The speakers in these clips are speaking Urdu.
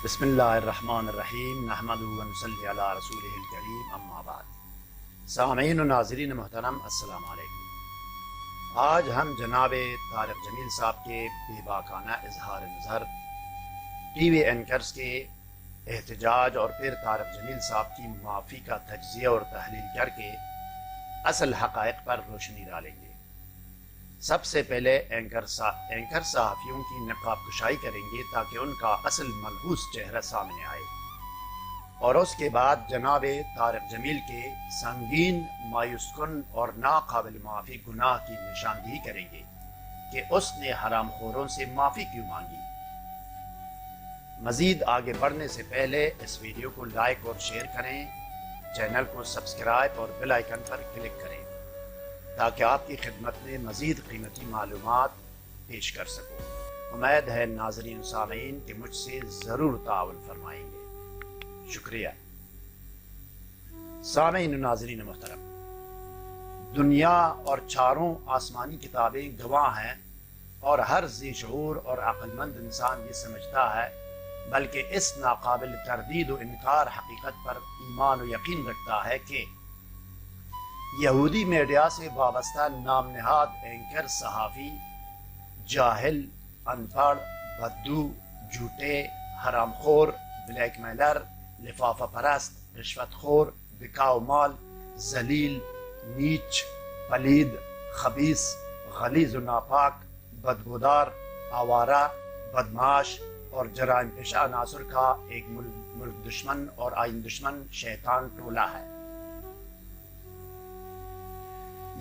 بسم اللہ الرحمن الرحیم نحمدہ و نصلی علی رسولہ الکریم اما بعد۔ سامعین و ناظرین محترم السلام علیکم۔ آج ہم جناب طارق جمیل صاحب کے بے باکانہ اظہار نظر، ٹی وی اینکرز کے احتجاج اور پھر طارق جمیل صاحب کی معافی کا تجزیہ اور تحلیل کر کے اصل حقائق پر روشنی ڈالیں گے۔ سب سے پہلے اینکر صحافیوں کی نقاب کشائی کریں گے تاکہ ان کا اصل منحوس چہرہ سامنے آئے، اور اس کے بعد جناب طارق جمیل کے سنگین، مایوس کن اور ناقابل معافی گناہ کی نشاندہی کریں گے کہ اس نے حرام خوروں سے معافی کیوں مانگی۔ مزید آگے بڑھنے سے پہلے اس ویڈیو کو لائک اور شیئر کریں، چینل کو سبسکرائب اور بیل آئیکن پر کلک کریں تاکہ آپ کی خدمت میں مزید قیمتی معلومات پیش کر سکوں۔ امید ہے ناظرین و سامعین کہ مجھ سے ضرور تعاون فرمائیں گے۔ شکریہ۔ سامعین و ناظرین محترم، دنیا اور چاروں آسمانی کتابیں گواہ ہیں، اور ہر ذی شعور اور عقل مند انسان یہ سمجھتا ہے، بلکہ اس ناقابل تردید و انکار حقیقت پر ایمان و یقین رکھتا ہے کہ یہودی میڈیا سے وابستہ نام نہاد اینکر صحافی جاہل، ان پڑھ، بدو، جھوٹے، حرام خور، بلیک میلر، لفافہ پرست، رشوت خور، بکاؤ مال، ذلیل، نیچ، پلید، خبیث، غلیظ و ناپاک، بدبودار، آوارہ، بدمعاش اور جرائم پیشہ عناصر کا ایک ملک دشمن اور آئین دشمن شیطان ٹولہ ہے۔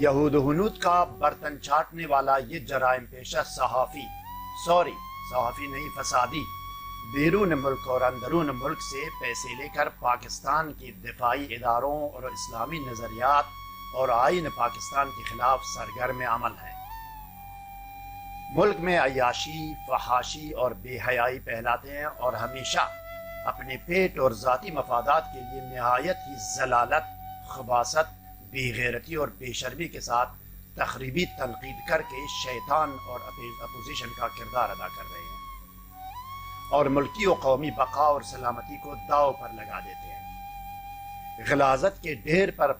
یہود و ہنود کا برتن چاٹنے والا یہ جرائم پیشہ صحافی نہیں، فسادی، بیرون ملک اور اندرون ملک سے پیسے لے کر پاکستان کی دفاعی اداروں اور اسلامی نظریات اور آئین پاکستان کے خلاف سرگرم عمل ہے۔ ملک میں عیاشی، فحاشی اور بے حیائی پھیلاتے ہیں، اور ہمیشہ اپنے پیٹ اور ذاتی مفادات کے لیے نہایت ہی ذلالت، خباثت، بے غیرتی اور بے شرمی کے ساتھ تخریبی تنقید کر کے شیطان اور اپوزیشن کا کردار ادا کر رہے ہیں، اور ملکی و قومی بقا اور سلامتی کو داؤ پر لگا دیتے ہیں۔ غلاظت کے ڈھیر پر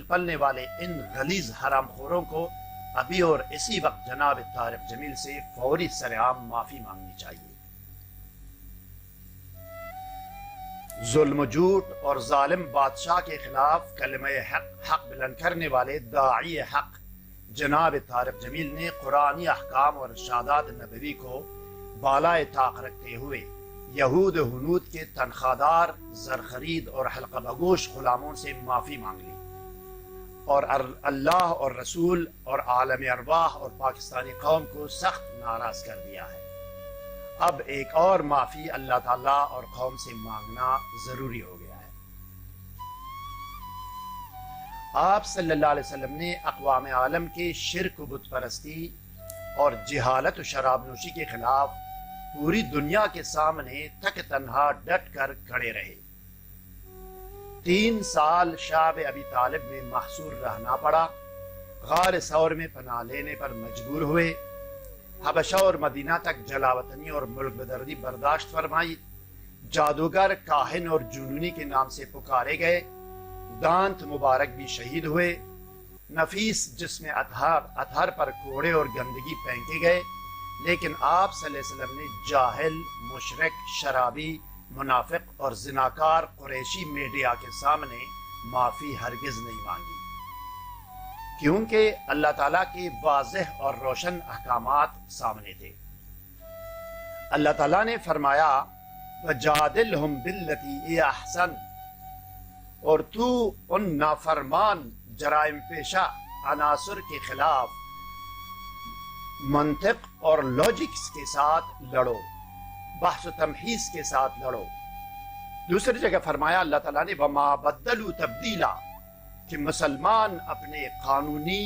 پلنے والے ان غلیظ حرام خوروں کو ابھی اور اسی وقت جناب طارق جمیل سے فوری سرعام معافی مانگنی چاہیے۔ ظلم و جھوٹ اور ظالم بادشاہ کے خلاف کلمہ حق بلند کرنے والے داعی حق جناب طارق جمیل نے قرآنی احکام اور ارشادات نبوی کو بالائے طاق رکھتے ہوئے یہود و ہنود کے تنخواہ زرخرید اور حلقہ بگوش غلاموں سے معافی مانگ لی، اور اللہ اور رسول اور عالم ارواح اور پاکستانی قوم کو سخت ناراض کر دیا ہے۔ اب ایک اور معافی اللہ تعالیٰ اور قوم سے مانگنا ضروری ہو گیا ہے۔ آپ صلی اللہ علیہ وسلم نے اقوام عالم کے شرک و بت پرستی اور جہالت و شراب نوشی کے خلاف پوری دنیا کے سامنے تک تنہا ڈٹ کر کھڑے رہے۔ 3 سال شعب ابی طالب میں محصور رہنا پڑا، غار ثور میں پناہ لینے پر مجبور ہوئے، حبشہ اور مدینہ تک جلاوطنی اور ملک بدردی برداشت فرمائی، جادوگر، کاہن اور جنونی کے نام سے پکارے گئے، دانت مبارک بھی شہید ہوئے، نفیس جسم اطہر پر کوڑے اور گندگی پھینکے گئے، لیکن آپ صلی اللہ علیہ وسلم نے جاہل، مشرک، شرابی، منافق اور زناکار قریشی میڈیا کے سامنے معافی ہرگز نہیں مانگی، کیونکہ اللہ تعالیٰ کے واضح اور روشن احکامات سامنے تھے۔ اللہ تعالیٰ نے فرمایا وَجَادِلْهُمْ بِالَّتِي هِيَ أَحْسَنُ، اور تو ان نافرمان جرائم پیشہ عناصر کے خلاف منطق اور لاجکس کے ساتھ لڑو، بحث و تمحیص کے ساتھ لڑو۔ دوسری جگہ فرمایا اللہ تعالیٰ نے وَمَا بَدَّلُوا تَبْدِيلًا، کہ مسلمان اپنے قانونی،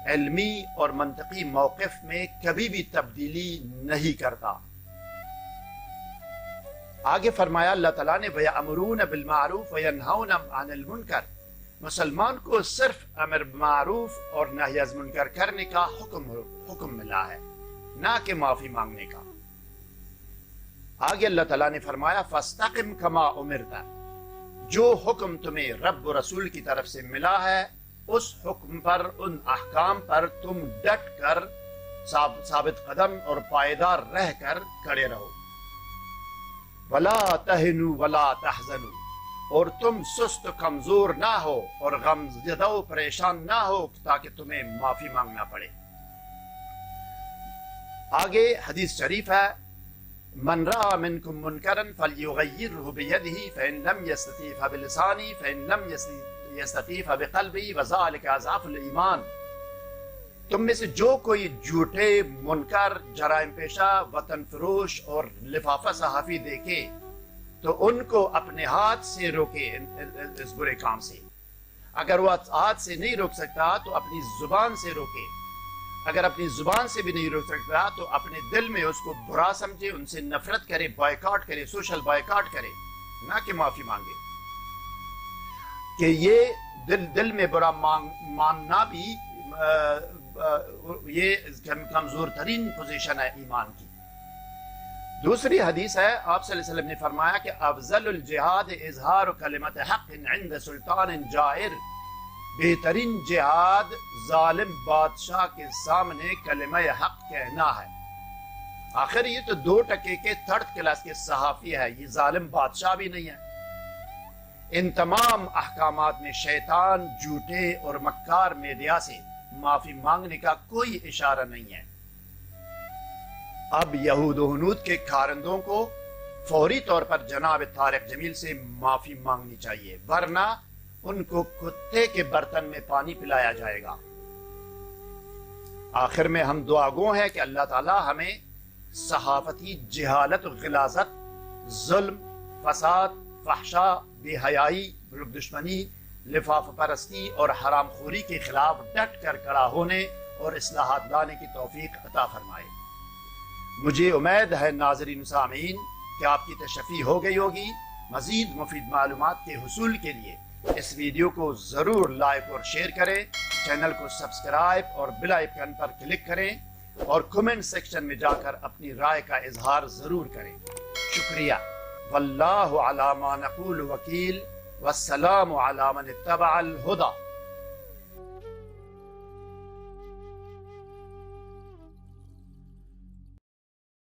علمی اور منطقی موقف میں کبھی بھی تبدیلی نہیں کرتا۔ آگے فرمایا اللہ تعالیٰ نے وَيَأْمُرُونَ بِالْمَعْرُوفِ وَيَنْهَوْنَ عَنِ الْمُنْكَرِ، مسلمان کو صرف امر معروف اور نہی از منکر کرنے کا حکم ملا ہے، نہ کہ معافی مانگنے کا۔ آگے اللہ تعالیٰ نے فرمایا فاستقم کما امرت، جو حکم تمہیں رب و رسول کی طرف سے ملا ہے اس حکم پر، ان احکام پر تم ڈٹ کر ثابت قدم اور پائیدار رہ کر کھڑے رہو۔ ولا تہنوا ولا تحزنوا، اور تم سست کمزور نہ ہو اور غم زدہ و پریشان نہ ہو تاکہ تمہیں معافی مانگنا پڑے۔ آگے حدیث شریف ہے من رأى منكم منكرا فليغيره بيده فإن لم يستطع فبلسانه فإن لم يستطع فبقلبه وذلك أضعف الإيمان۔ تم میں سے جو کوئی جھوٹے، منکر، جرائم پیشہ، وطن فروش اور لفافہ صحافی دیکھے تو ان کو اپنے ہاتھ سے روکے اس برے کام سے۔ اگر وہ ہاتھ سے نہیں روک سکتا تو اپنی زبان سے روکے، اگر اپنی زبان سے بھی نہیں روک سکتا تو اپنے دل میں اس کو برا سمجھے، ان سے نفرت کرے، بائیکاٹ کرے، سوشل بائیکاٹ کرے، نہ کہ معافی مانگے۔ کہ یہ دل میں برا ماننا بھی یہ کمزور ترین پوزیشن ہے ایمان کی۔ دوسری حدیث ہے، آپ صلی اللہ علیہ وسلم نے فرمایا کہ افضل الجہاد اظہار کلمت حق عند سلطان جائر، بہترین جہاد ظالم بادشاہ کے سامنے کلمہ حق کہنا ہے۔ آخر یہ تو 2 ٹکے کے تھرڈ کلاس کے صحافی ہے، یہ ظالم بادشاہ بھی نہیں ہے۔ ان تمام احکامات میں شیطان، جھوٹے اور مکار میڈیا سے معافی مانگنے کا کوئی اشارہ نہیں ہے۔ اب یہود و ہنود کے کارندوں کو فوری طور پر جناب طارق جمیل سے معافی مانگنی چاہیے، ورنہ ان کو کتے کے برتن میں پانی پلایا جائے گا۔ آخر میں ہم دعا گو ہیں کہ اللہ تعالی ہمیں صحافتی جہالت و غلاظت، ظلم، فساد، فحشاء، بے حیائی، ملک دشمنی، لفاف پرستی اور حرام خوری کے خلاف ڈٹ کر کھڑا ہونے اور اصلاحات لانے کی توفیق عطا فرمائے۔ مجھے امید ہے ناظرین سامعین کہ آپ کی تشفی ہو گئی ہوگی۔ مزید مفید معلومات کے حصول کے لیے اس ویڈیو کو ضرور لائک اور شیئر کریں، چینل کو سبسکرائب اور بیل آئیکن پر کلک کریں اور کمنٹ سیکشن میں جا کر اپنی رائے کا اظہار ضرور کریں۔ شکریہ۔ واللہ علی ما نقول وکیل، والسلام علی من اتبع الہدی۔